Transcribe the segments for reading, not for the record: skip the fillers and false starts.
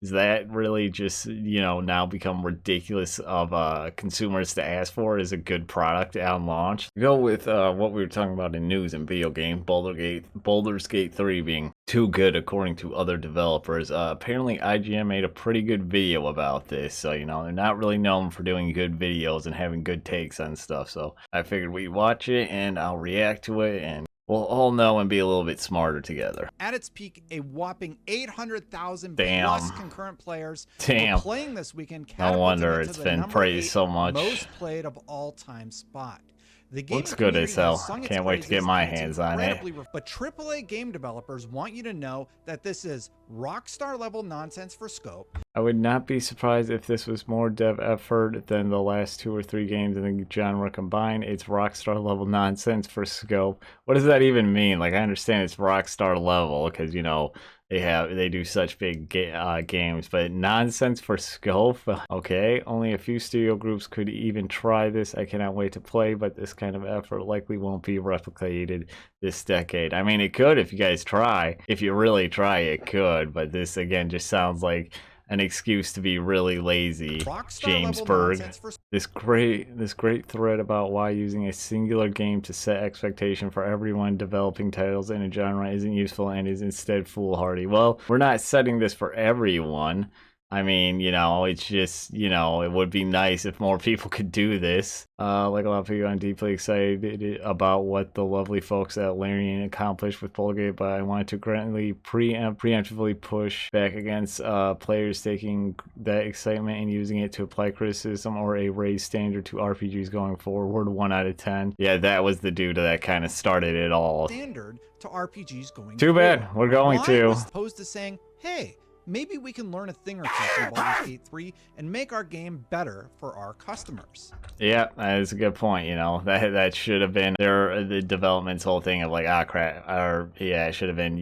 Is that really just, now become ridiculous of consumers to ask for is a good product on launch? Go with what we were talking about in news and video game, Baldur's Gate 3 being too good according to other developers. Apparently IGN made a pretty good video about this, so they're not really known for doing good videos and having good takes on stuff. So I figured we'd watch it and I'll react to it and we'll all know and be a little bit smarter together. At its peak, a whopping 800,000 Damn. plus concurrent players Damn. were playing this weekend. No wonder it's the been praised so much. Most played of all time spot. The game looks good as hell. Can't wait to get my hands on it. But AAA game developers want you to know that this is Rockstar level nonsense for scope. I would not be surprised if this was more dev effort than the last 2 or 3 games in the genre combined. It's Rockstar level nonsense for scope. What does that even mean? Like, I understand it's Rockstar level because they do such big games, but nonsense for scope. Okay, only a few studio groups could even try this. I cannot wait to play, but this kind of effort likely won't be replicated this decade. I mean, it could if you guys try. If you really try, it could, but this again just sounds like an excuse to be really lazy. James Berg. This great thread about why using a singular game to set expectation for everyone developing titles in a genre isn't useful and is instead foolhardy. Well, we're not setting this for everyone. I mean, it's just, it would be nice if more people could do this. Like a lot of people, I'm deeply excited about what the lovely folks at Larian accomplished with Baldur's Gate, but I wanted to greatly preemptively push back against players taking that excitement and using it to apply criticism or a raised standard to RPGs going forward. 1 out of 10. Yeah, that was the dude that kind of started it all. Standard to RPGs going Too bad. We're going to. As opposed to saying, hey, maybe we can learn a thing or two from Baldur's Gate 3 and make our game better for our customers. Yeah, that is a good point. That should have been the development's whole thing of like, crap, or yeah, it should have been,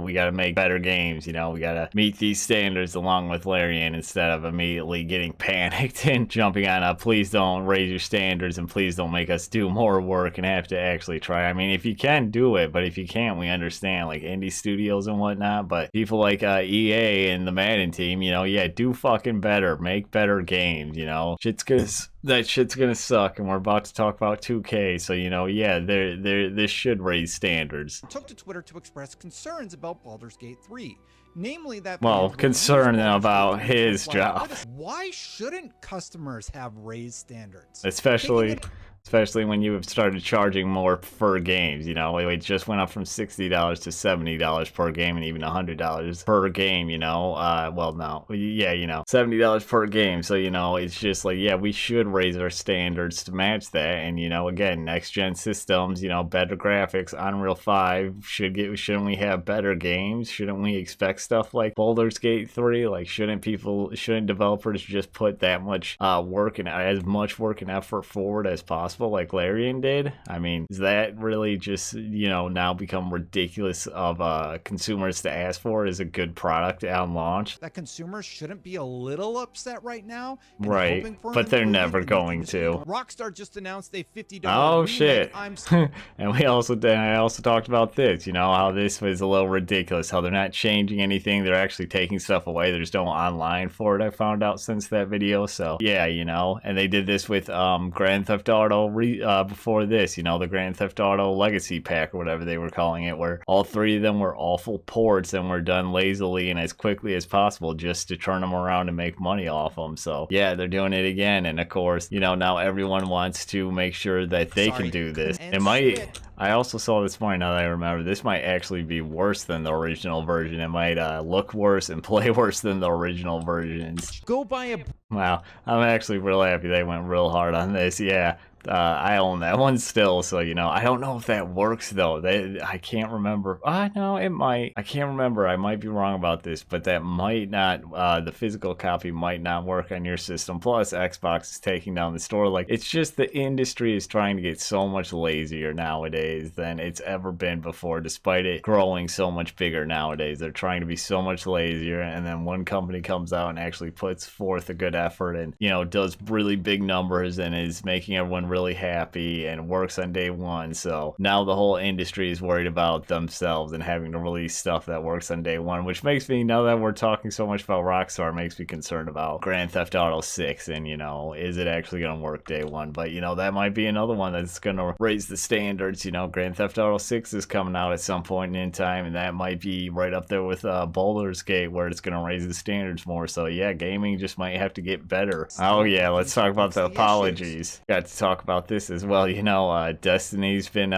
we got to make better games. We got to meet these standards along with Larian instead of immediately getting panicked and jumping on please don't raise your standards and please don't make us do more work and have to actually try. I mean, if you can do it, but if you can't, we understand, like indie studios and whatnot. But people like EA and the Madden team, yeah, do fucking better, make better games. That shit's gonna suck, and we're about to talk about 2K, so yeah, this should raise standards. Took to Twitter to express concerns about Baldur's Gate 3, namely that concern about his job. Why shouldn't customers have raised standards? Especially when you have started charging more per games. It just went up from $60 to $70 per game and even $100 per game, well, no, yeah, $70 per game. So, it's just like, yeah, we should raise our standards to match that. And, again, next gen systems, better graphics, Unreal 5 shouldn't we have better games? Shouldn't we expect stuff like Baldur's Gate 3? Like, shouldn't developers just put that much work and as much work and effort forward as possible, like Larian did? I mean, is that really just, now become ridiculous of consumers to ask for is a good product on launch? That consumers shouldn't be a little upset right now, right? But they're never going to. Rockstar just announced a $50. Oh shit! And I also talked about this. How this was a little ridiculous. How they're not changing anything. They're actually taking stuff away. There's no online for it. I found out since that video. So yeah, and they did this with Grand Theft Auto before this, the Grand Theft Auto Legacy Pack or whatever they were calling it, where all 3 of them were awful ports and were done lazily and as quickly as possible just to turn them around and make money off them. So yeah, they're doing it again, and of course, now everyone wants to make sure that they can do this. I also saw this morning, now that I remember, this might actually be worse than the original version. It might look worse and play worse than the original versions. Go buy a... Wow, I'm actually real happy they went real hard on this. Yeah, I own that one still, so I don't know if that works though. I can't remember. No, it might. I can't remember. I might be wrong about this, but that might not. The physical copy might not work on your system. Plus, Xbox is taking down the store. Like, it's just the industry is trying to get so much lazier nowadays than it's ever been before, despite it growing so much bigger nowadays. They're trying to be so much lazier, and then one company comes out and actually puts forth a good effort and, you know, does really big numbers and is making everyone really happy and works on day one. So now the whole industry is worried about themselves and having to release stuff that works on day one, which makes me, now that we're talking so much about Rockstar, makes me concerned about Grand Theft Auto 6 and, you know, is it actually going to work day one? But, you know, that might be another one that's going to raise the standards. You know, Grand Theft Auto 6 is coming out at some point in time, and that might be right up there with Baldur's Gate, where it's going to raise the standards more. So yeah, gaming just might have to get better. Oh yeah, let's talk about the apologies. Got to talk about this as well. You know, Destiny's been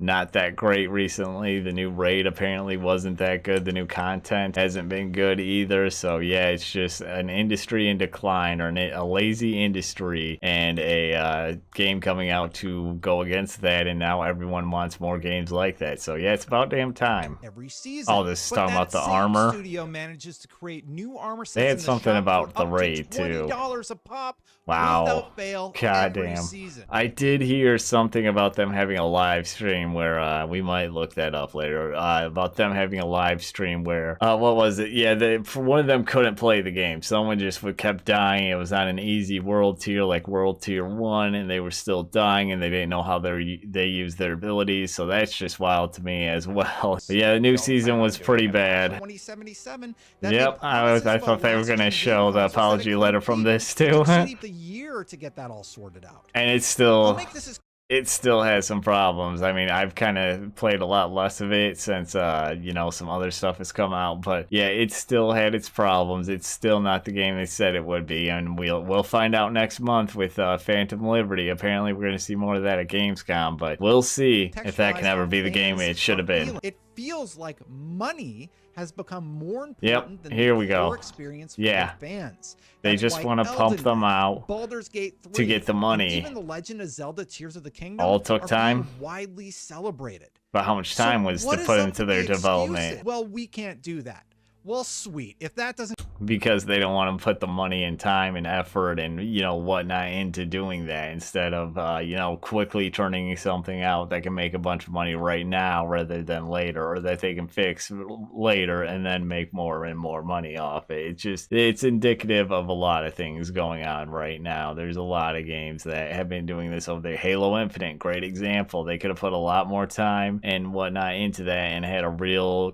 not that great recently. The new raid apparently wasn't that good. The new content hasn't been good either. So yeah, it's just an industry in decline, or a lazy industry, and a game coming out to go against that, and now everyone wants more games like that. So yeah, it's about damn time. Every season. Oh, this is talking about the armor. Studio manages to create new armor sets. They had something about the raid too. $20 a pop. Wow. Without fail. God every damn. season. I did hear something about them having a live stream where we might look that up later. About them having a live stream where what was it? Yeah, one of them couldn't play the game. Someone just kept dying. It was on an easy world tier, like world tier 1, and they were still dying, and they didn't know how they used their abilities. So that's just wild to me as well. But yeah, the new season was pretty bad. 2077. Yep, I thought they were gonna show the apology letter from this too. Year to get that all sorted out. And it still has some problems. I mean, I've kind of played a lot less of it since you know, some other stuff has come out, but yeah, it still had its problems. It's still not the game they said it would be, and we'll find out next month with Phantom Liberty. Apparently we're going to see more of that at Gamescom, but we'll see if that can ever be the game it should have been. It feels like money has become more important Yep, than here we the go. experience for Yeah. fans. They That's just why want to pump Elden them Ring, out Baldur's Gate 3, to get the money. and even The Legend of Zelda Tears of the Kingdom All took are time. being widely celebrated. But how much time was what to is put up into with their the development? excuses? Well, we can't do that. Well, sweet. If that doesn't... Because they don't want to put the money and time and effort and, you know, whatnot into doing that, instead of, you know, quickly turning something out that can make a bunch of money right now rather than later, or that they can fix later and then make more and more money off it. It's indicative of a lot of things going on right now. There's a lot of games that have been doing this over there. Halo Infinite, great example. They could have put a lot more time and whatnot into that and had a real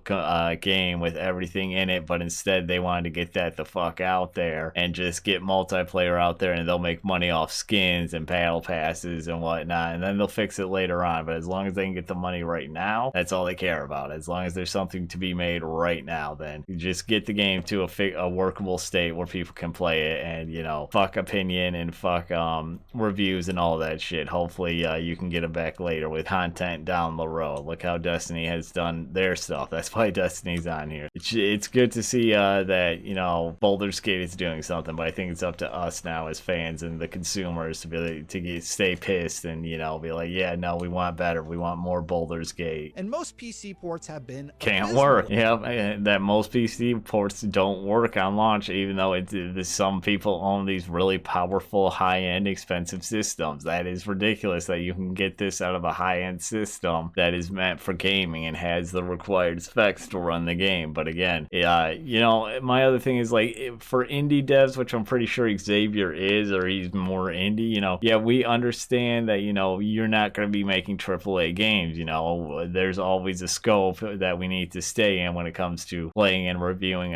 game with everything in it, but instead they wanted to get that the fuck out there and just get multiplayer out there, and they'll make money off skins and battle passes and whatnot, and then they'll fix it later on. But as long as they can get the money right now, that's all they care about. As long as there's something to be made right now, then you just get the game to a workable state where people can play it, and, you know, fuck opinion and fuck reviews and all that shit. Hopefully you can get it back later with content down the road. Look how Destiny has done their stuff. That's why Destiny's on here. It's good to see that, you know, Baldur's Gate is doing something, but I think it's up to us now as fans and the consumers to stay pissed and, you know, be like, yeah, no, we want better. We want more Baldur's Gate. And most PC ports have been Can't abysmal. work. Yeah, that most PC ports don't work on launch, even though some people own these really powerful, high-end, expensive systems. That is ridiculous that you can get this out of a high-end system that is meant for gaming and has the required specs to run the game. But again, you know, my other thing is, like, for indie devs, which I'm pretty sure Xavier is, or he's more indie, you know, yeah, we understand that, you know, you're not going to be making AAA games. You know, there's always a scope that we need to stay in when it comes to playing and reviewing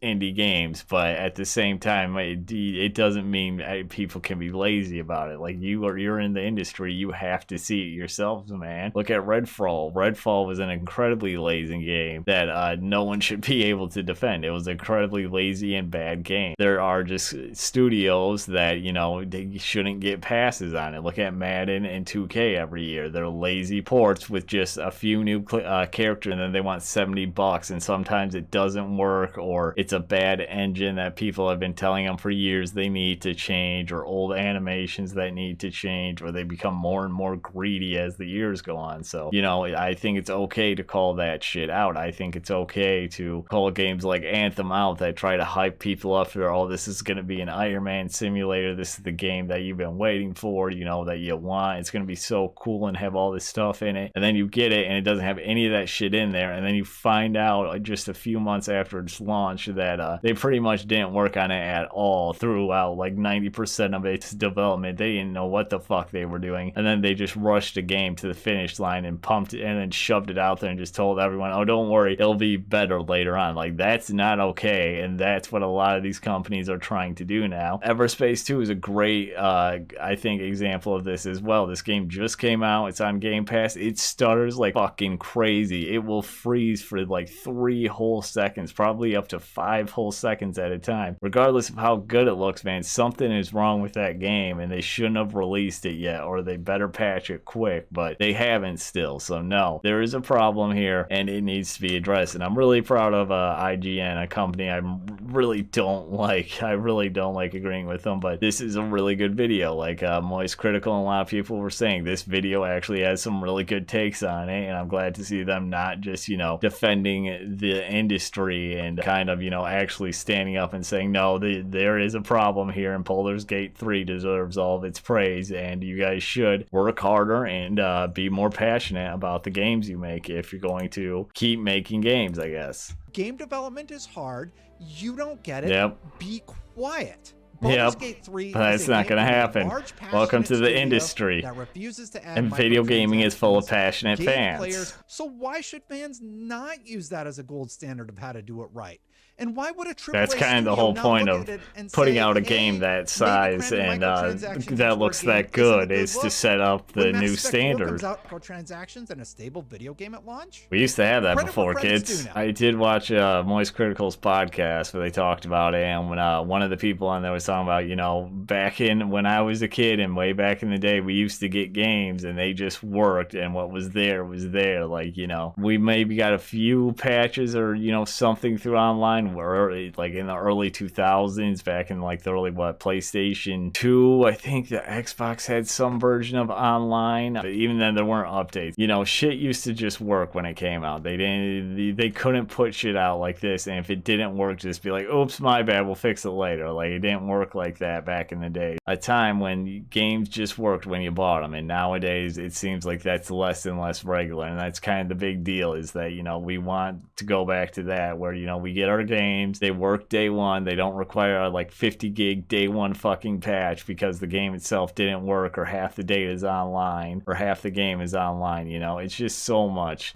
indie games, but at the same time, it doesn't mean people can be lazy about it. Like, you're in the industry, you have to see it yourselves, man. Look at Redfall. Redfall was an incredibly lazy game that no one should be able to defend. It was an incredibly lazy and bad game. There are just studios that, you know, they shouldn't get passes on it. Look at Madden and 2K every year. They're lazy ports with just a few new characters, and then they want $70, and sometimes it doesn't work, or it's a bad engine that people have been telling them for years they need to change, or old animations that need to change, or they become more and more greedy as the years go on. So, you know, I think it's okay to call that shit out. I think it's okay to call games like Anthem out that try to hype people up for, oh, this is going to be an Iron Man simulator, this is the game that you've been waiting for, you know, that you want, it's going to be so cool and have all this stuff in it, and then you get it and it doesn't have any of that shit in there, and then you find out just a few months after its launch that they pretty much didn't work on it at all throughout like 90% of its development. They didn't know what the fuck they were doing, and then they just rushed the game to the finish line and pumped it and then shoved it out there and just told everyone, oh, don't worry, it'll be better later on. Like, that's not okay, and that's what a lot of these companies are trying to do now. Everspace 2 is a great I think example of this as well. This game just came out, it's on Game Pass. It stutters like fucking crazy. It will freeze for like 3 whole seconds, probably up to 5 whole seconds at a time. Regardless of how good it looks, man, something is wrong with that game, and they shouldn't have released it yet, or they better patch it quick, but they haven't still. So no, there is a problem here, and it needs to be addressed. And I'm really proud of IGN, a company I really don't like. I really don't like agreeing with them, but this is a really good video. Like Moist Critical and a lot of people were saying, this video actually has some really good takes on it, and I'm glad to see them not just, you know, defending the industry and kind of, you know, actually standing up and saying, no, there is a problem here, and Baldur's Gate 3 deserves all of its praise, and you guys should work harder and be more passionate about the games you make if you're going to keep making games, I guess. Game development is hard. You don't get it. Yep. Be quiet. Yep, Gate 3 but it's not going to happen. Welcome to the industry. That refuses to add and video gaming is full of passionate fans. Players. So why should fans not use that as a gold standard of how to do it right? And why would a AAA That's kind of the whole point of putting out a game that size and that looks that good, is to set up the new standard. Microtransactions and a stable video game at launch? We used to have that before, kids. I did watch Moist Critical's podcast where they talked about it, and when one of the people on there was talking about, you know, back in when I was a kid and way back in the day, we used to get games and they just worked, and what was there was there. Like, you know, we maybe got a few patches or, you know, something through online, where like in the early 2000s, back in like the early PlayStation 2, I think the Xbox had some version of online, but even then there weren't updates. You know, shit used to just work when it came out. They couldn't put shit out like this, and if it didn't work, just be like, oops, my bad, we'll fix it later. Like, it didn't work like that back in the day. A time when games just worked when you bought them, and nowadays it seems like that's less and less regular, and that's kind of the big deal, is that, you know, we want to go back to that, where, you know, we get our games, they work day one, they don't require a like 50 gig day one fucking patch because the game itself didn't work, or half the data is online, or half the game is online. You know, it's just so much.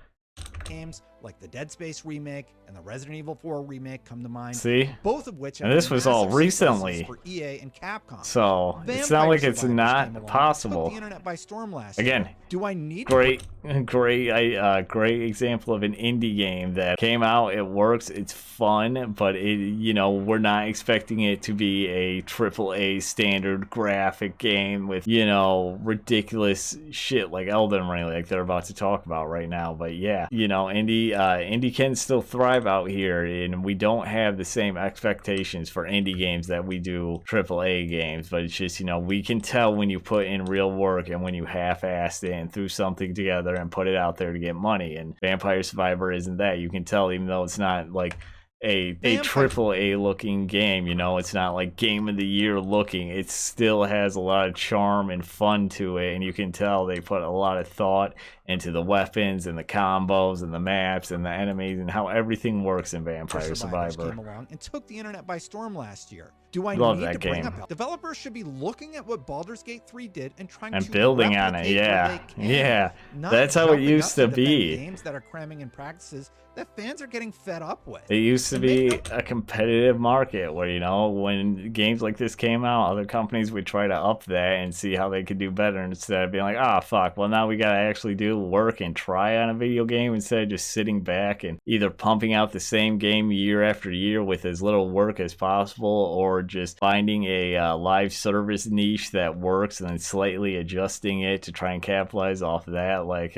Games like the Dead Space remake and the Resident Evil 4 remake come to mind. See? Both of which have and this was all recently for EA and Capcom. So it's not like it's not possible. Took the internet by storm last Again, year. Do I need great example of an indie game that came out, it works, it's fun, but it, you know, we're not expecting it to be a AAA standard graphic game with, you know, ridiculous shit like Elden Ring, like they're about to talk about right now. But yeah, you know, indie can still thrive out here, and we don't have the same expectations for indie games that we do AAA games. But it's just, you know, we can tell when you put in real work and when you half-assed it and threw something together and put it out there to get money. And Vampire Survivor isn't that. You can tell, even though it's not like a AAA looking game, you know, it's not like game of the year looking, it still has a lot of charm and fun to it, and you can tell they put a lot of thought into the weapons and the combos and the maps and the enemies and how everything works in Vampire Survivor. Came along and took the internet by storm last year. Do I Love need that to bring game. up developers should be looking at what Baldur's Gate 3 did and trying And to building on it, yeah. Yeah. That's how it used to be. Games that are cramming in practices that fans are getting fed up with. It used to be a competitive market where, you know, when games like this came out, other companies would try to up that and see how they could do better, instead of being like, ah, fuck, well, now we gotta actually do work and try on a video game, instead of just sitting back and either pumping out the same game year after year with as little work as possible, or just finding a live service niche that works and then slightly adjusting it to try and capitalize off of that, like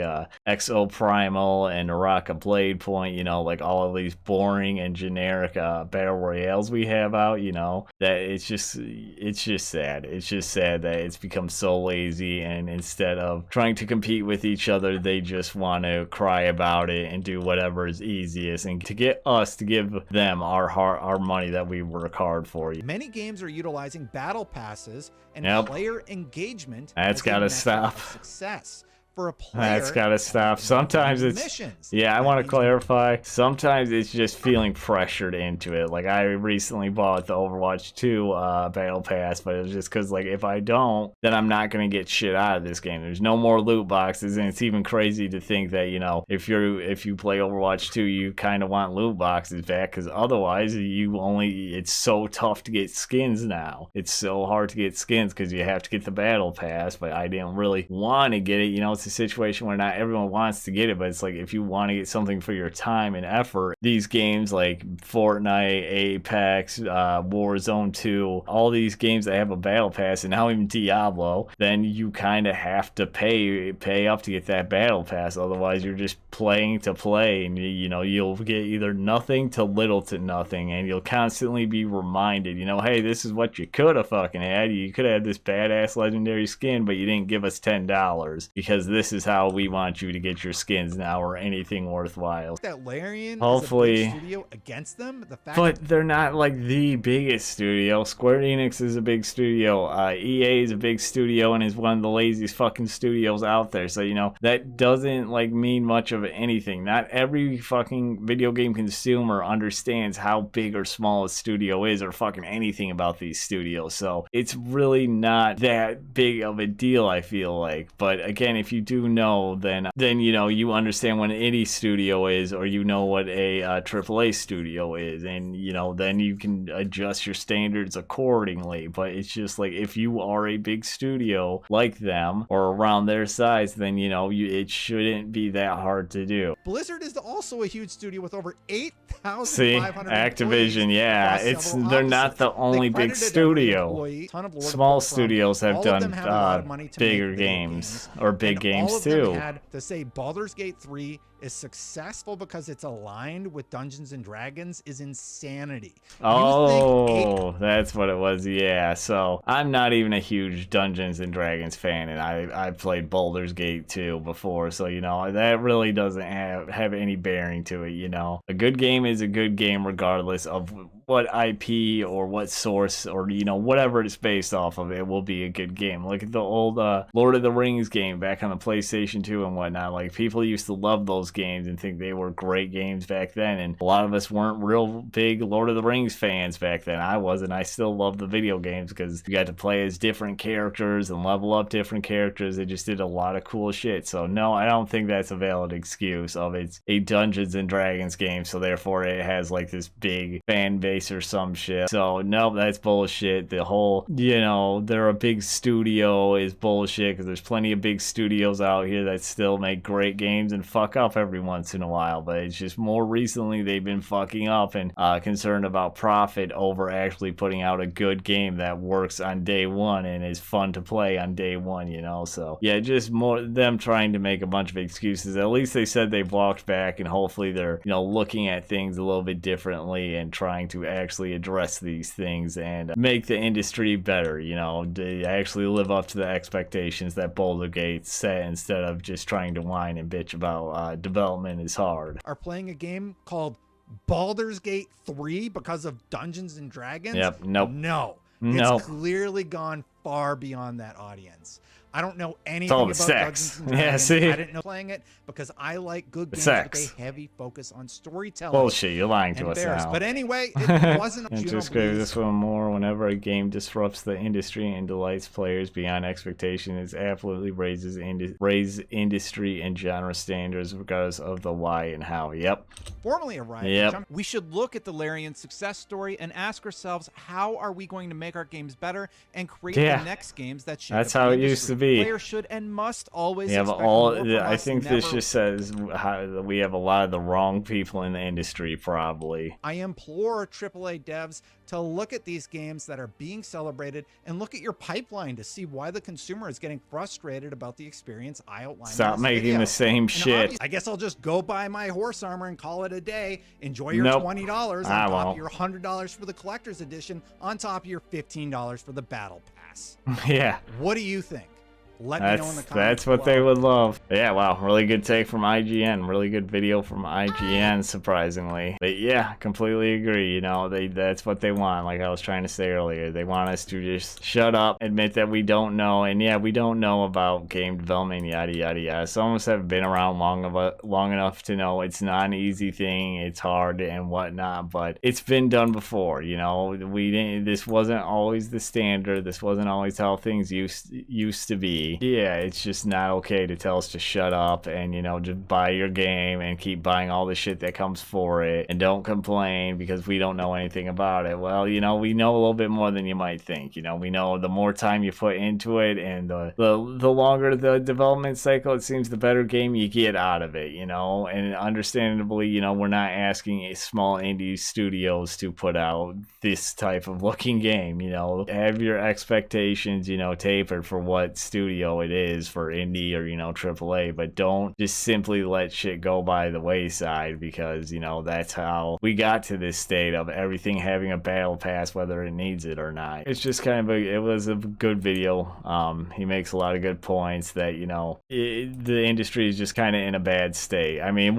Exo Primal and Naraka Blade Point. You know, like all of these boring and generic battle royales we have out, you know, that it's just sad. It's just sad that it's become so lazy, and instead of trying to compete with each other, they just want to cry about it and do whatever is easiest, and to get us to give them our money that we work hard for. Many games are utilizing battle passes and player engagement. That's got to stop. Success. for a player. That's gotta stop. Sometimes it's missions. yeah. I That want to means clarify. Sometimes it's just feeling pressured into it. Like I recently bought the Overwatch 2 Battle Pass, but it was just because like if I don't, then I'm not gonna get shit out of this game. There's no more loot boxes, and it's even crazy to think that if you play Overwatch 2, you kind of want loot boxes back because otherwise it's so tough to get skins now. It's so hard to get skins because you have to get the Battle Pass, but I didn't really want to get it. It's a situation where not everyone wants to get it, but it's like if you want to get something for your time and effort, these games like Fortnite, Apex, Warzone 2, all these games that have a Battle Pass, and now even Diablo, then you kind of have to pay up to get that Battle Pass. Otherwise, you're just playing to play, and you'll get either nothing to little to nothing, and you'll constantly be reminded, hey, this is what you could have fucking had. You could have had this badass legendary skin, but you didn't give us $10 because this is how we want you to get your skins now or anything worthwhile. that Larian Hopefully, is a big studio against them. The fact but they're not like the biggest studio. Square Enix is a big studio. EA is a big studio and is one of the laziest fucking studios out there. So that doesn't like mean much of anything. Not every fucking video game consumer understands how big or small a studio is or fucking anything about these studios. So it's really not that big of a deal, I feel like. But again, if you do know, then you understand what an indie studio is, or what a AAA studio is, and then you can adjust your standards accordingly. But it's just like if you are a big studio like them or around their size, then it shouldn't be that hard to do. Blizzard is also a huge studio with over 8,500 See, Activision, yeah, they're not the only big studio. Small studios have done bigger games or big games all of too. them had to say Baldur's Gate 3 is successful because it's aligned with Dungeons and Dragons is insanity. Oh, that's what it was. Yeah, so I'm not even a huge Dungeons and Dragons fan, and I played Baldur's Gate 2 before, so that really doesn't have any bearing to it. A good game is a good game regardless of what IP or what source or whatever it's based off of. It will be a good game. Look at the old Lord of the Rings game back on the PlayStation 2 and whatnot. Like people used to love those games and think they were great games back then, and a lot of us weren't real big Lord of the Rings fans back then. I wasn't. I still love the video games because you got to play as different characters and level up different characters. They just did a lot of cool shit. So no, I don't think that's a valid excuse of it's a Dungeons and Dragons game, so therefore it has like this big fan base or some shit. So no, that's bullshit. The whole they're a big studio is bullshit, because there's plenty of big studios out here that still make great games and fuck up every once in a while. But it's just more recently they've been fucking up and concerned about profit over actually putting out a good game that works on day one and is fun to play on day one. So yeah, just more them trying to make a bunch of excuses. At least they said they've walked back, and hopefully they're looking at things a little bit differently and trying to actually address these things and make the industry better, to actually live up to the expectations that Baldur's Gate set, instead of just trying to whine and bitch about development is hard. Are playing a game called Baldur's Gate 3 because of Dungeons and Dragons? Yep. Nope. No. Nope. It's clearly gone far beyond that audience. I don't know anything all about the Dungeons sex. and Dragons. Yeah, see? I didn't know playing it because I like good games Sex. with a heavy focus on storytelling. Bullshit, you're lying to and us bears. now. But anyway, it wasn't And Juno just go Blues. this one more. Whenever a game disrupts the industry and delights players beyond expectation, it absolutely raises industry and genre standards regardless of the why and how. Yep. Formerly a Riot. Yep. We should look at the Larian success story and ask ourselves, how are we going to make our games better and create Yeah. the next games that shake That's up the how it used industry? to be. Players should and must always Yeah, but expect more from I us, think this never- just says how we have a lot of the wrong people in the industry, probably. I implore AAA devs to look at these games that are being celebrated and look at your pipeline to see why the consumer is getting frustrated about the experience I outlined. Stop in this making video. the same And shit. I guess I'll just go buy my horse armor and call it a day. Enjoy your Nope. $20 on I top won't. of your $100 for the collector's edition, on top of your $15 for the battle pass. Yeah. What do you think? Let me know in the comments. That's what they would love. But yeah, wow, really good take from IGN. Really good video from IGN, surprisingly. But yeah, completely agree. You know, that's what they want. Like I was trying to say earlier, they want us to just shut up, admit that we don't know, and yeah, we don't know about game development, yada yada yada. Some of us have been around long enough to know it's not an easy thing. It's hard and whatnot, but it's been done before. You know, this wasn't always the standard. This wasn't always how things used to be. Yeah, it's just not okay to tell us to shut up and, you know, just buy your game and keep buying all the shit that comes for it and don't complain because we don't know anything about it. Well, you know, we know a little bit more than you might think. You know, we know the more time you put into it and the longer the development cycle, it seems the better game you get out of it, you know. And understandably, you know, we're not asking small indie studios to put out this type of looking game, you know. Have your expectations, you know, tapered for what studio it is for indie or, you know, AAA, but don't just simply let shit go by the wayside because, you know, that's how we got to this state of everything having a battle pass whether it needs it or not. It's just kind of it was a good video. He makes a lot of good points that, you know, the industry is just kind of in a bad state. I mean,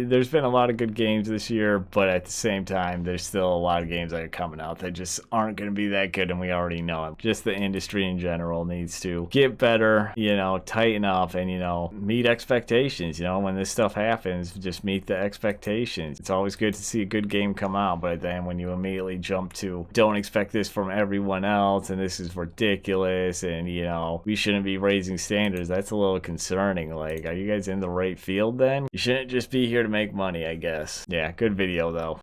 there's been a lot of good games this year, but at the same time there's still a lot of games that are coming out that just aren't going to be that good, and we already know it. Just the industry in general needs to get better, you know, tighten up and, you know, meet expectations. You know, when this stuff happens, just meet the expectations. It's always good to see a good game come out, but then when you immediately jump to don't expect this from everyone else and this is ridiculous and, you know, we shouldn't be raising standards, that's a little concerning. Like, are you guys in the right field then? You shouldn't just be here to make money, I guess. Yeah, good video though.